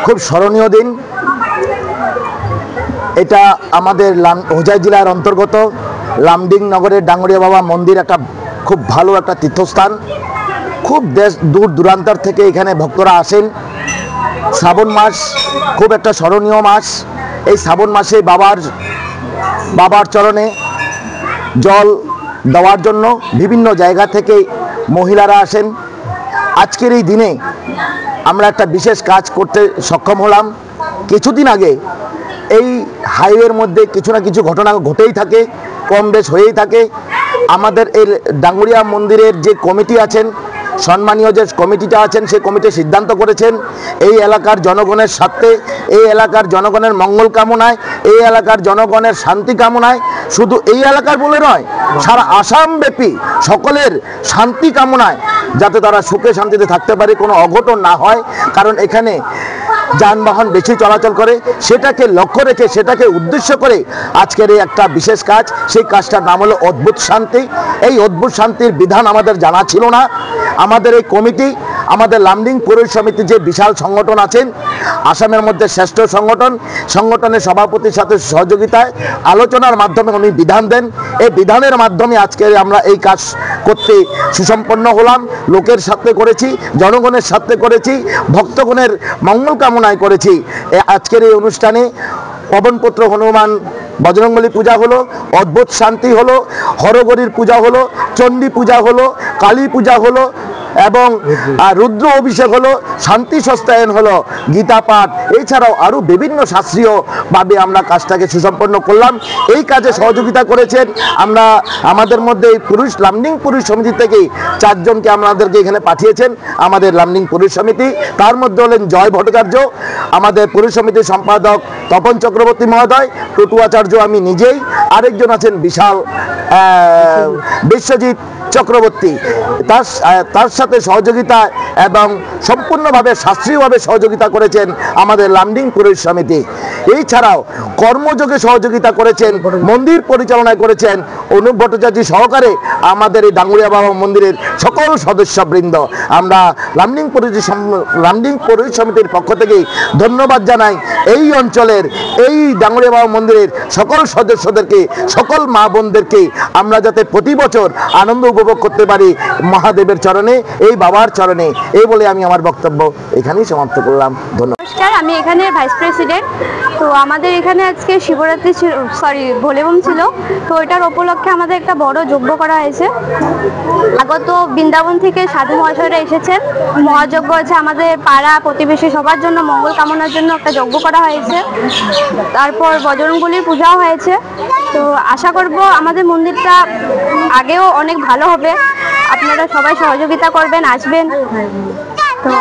খুব স্মরণীয় দিন। এটা আমাদের হোজাই জেলার অন্তর্গত লামডিং নগরের ডাঙ্গরিয়া বাবা মন্দির, একটা খুব ভালো একটা তীর্থস্থান। খুব দূর দূরান্তর থেকে এখানে ভক্তরা আসেন। শ্রাবণ মাস খুব একটা স্মরণীয় মাস। এই শ্রাবণ মাসে বাবার চরণে জল দেওয়ার জন্য বিভিন্ন জায়গা থেকে মহিলারা আসেন। আজকের এই দিনে আমরা একটা বিশেষ কাজ করতে সক্ষম হলাম। কিছুদিন আগে এই হাইওয়ের মধ্যে কিছু না কিছু ঘটনা ঘটেই থাকে, কম বেশ হয়েই থাকে। আমাদের এই ডাঙ্গরিয়া মন্দিরের যে কমিটি আছেন, সম্মানীয় যে কমিটিটা আছেন, সেই কমিটি সিদ্ধান্ত করেছেন এই এলাকার জনগণের স্বার্থে, এই এলাকার জনগণের মঙ্গল কামনায়, এই এলাকার জনগণের শান্তি কামনায়, শুধু এই এলাকার বলে নয়, সারা আসামব্যাপী সকলের শান্তি কামনায়, যাতে তারা সুখে শান্তিতে থাকতে পারে, কোনো অঘটন না হয়। কারণ এখানে যানবাহন বেশি চলাচল করে, সেটাকে লক্ষ্য রেখে, সেটাকে উদ্দেশ্য করে আজকের এই একটা বিশেষ কাজ। সেই কাজটার নাম হলো অদ্ভুত শান্তি। এই অদ্ভুত শান্তির বিধান আমাদের জানা ছিল না। আমাদের এই কমিটি, আমাদের লামডিং পৌর সমিতি যে বিশাল সংগঠন আছেন, আসামের মধ্যে শ্রেষ্ঠ সংগঠনের সভাপতির সাথে সহযোগিতায় আলোচনার মাধ্যমে উনি বিধান দেন। এই বিধানের মাধ্যমে আজকে আমরা এই কাজ করতে সুসম্পন্ন হলাম। লোকের সাথে করেছি, জনগণের সাথে করেছি, ভক্তগণের মঙ্গল কামনায় করেছি। আজকের এই অনুষ্ঠানে পবনপুত্র হনুমান বজরংবলী পূজা হলো, অদ্ভুত শান্তি হলো, হরগরির পূজা হলো, চণ্ডী পূজা হলো, কালী পূজা হলো এবং রুদ্র অভিষেক হলো, শান্তি সস্তায়ন হলো, গীতা পাঠ, এছাড়াও আরও বিভিন্ন শাস্ত্রীয়ভাবে আমরা কাজটাকে সুসম্পন্ন করলাম। এই কাজে সহযোগিতা করেছেন আমাদের মধ্যে এই লামডিং পুরুষ সমিতি থেকে 4 জনকে আমাদেরকে এখানে পাঠিয়েছেন আমাদের লামডিং পুরুষ সমিতি। তার মধ্যে হলেন জয় ভট্টাচার্য, আমাদের পুরুষ সমিতির সম্পাদক তপন চক্রবর্তী মহোদয়, টুটু আচার্য, আমি নিজেই, আরেকজন আছেন বিশাল বিশ্বজিৎ চক্রবর্তী। তার সাথে সহযোগিতা এবং সম্পূর্ণভাবে শাস্ত্রীয়ভাবে সহযোগিতা করেছেন আমাদের লামডিং পুরুষ সমিতি। এছাড়াও কর্মযোগে সহযোগিতা করেছেন, মন্দির পরিচালনায় করেছেন অনুপ ভট্টাচার্য সহকারে আমাদের এই ডাঙ্গরিয়া বাবা মন্দিরের সকল সদস্যবৃন্দ। আমরা লামডিং পুরুষ সমিতির পক্ষ থেকে ধন্যবাদ জানাই এই অঞ্চলের, এই ডাঙ্গরিয়া বাবা মন্দিরের সকল সদস্যদেরকে, সকল মা বোনদেরকে, আমরা যাতে প্রতি বছর আনন্দ উপভোগ করতে পারি মহাদেবের চরণে, এই বাবার চরণে। এই বলে আমি আমার বক্তব্য এখানেই সমাপ্ত করলাম। ধন্যবাদ। নমস্কার, আমি এখানে ভাইস প্রেসিডেন্ট। তো আমাদের এখানে আজকে শিবরাত্রি ছিল, ভোলেবম ছিল। তো এটার উপলক্ষে আমাদের একটা বড় যজ্ঞ করা হয়েছে। আগত বৃন্দাবন থেকে সাধু মহাশয়রা এসেছেন, মহাযজ্ঞ আছে। আমাদের পাড়া প্রতিবেশী সবার জন্য মঙ্গল কামনার জন্য একটা যজ্ঞ করা হয়েছে। তারপর বজরংবলীর পূজাও হয়েছে। তো আশা করব আমাদের মন্দিরটা আগেও অনেক ভালো হবে। আপনারা সবাই সহযোগিতা করবেন, আসবেন। তো